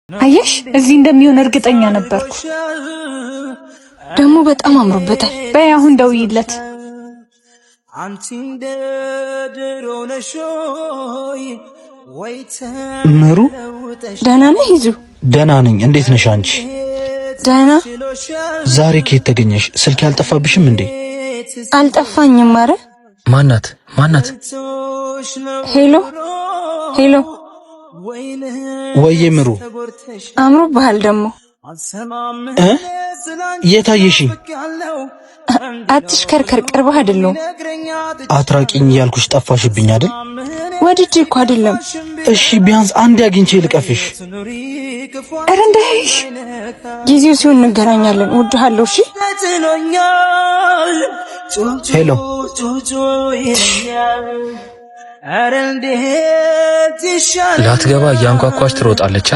አየሽ እዚህ እንደሚሆን እርግጠኛ ነበርኩ። ደግሞ በጣም አምሮበታል። በይ አሁን ደውይለት። ምሩ ደህና ነህ? ይዙ ደህና ነኝ። እንዴት ነሽ አንቺ? ደህና። ዛሬ ከየት ተገኘሽ? ስልክ ያልጠፋብሽም እንዴ? አልጠፋኝም። ማረ ማናት? ሄሎ ሄሎ። ወይዬ ምሩ አምሮብሃል ደግሞ። የታየሽኝ? አትሽከርከር፣ ቅርብህ አይደለም። አትራቂኝ ያልኩሽ ጠፋሽብኝ አይደል? ወድጄ እኮ አይደለም። እሺ ቢያንስ አንድ አግኝቼ ልቀፍሽ። ኧረ እንዳይሽ፣ ጊዜው ሲሆን እንገናኛለን። እወድሃለሁ። እሺ ሄሎ። ላትገባ እያንኳኳች ትሮጣለች።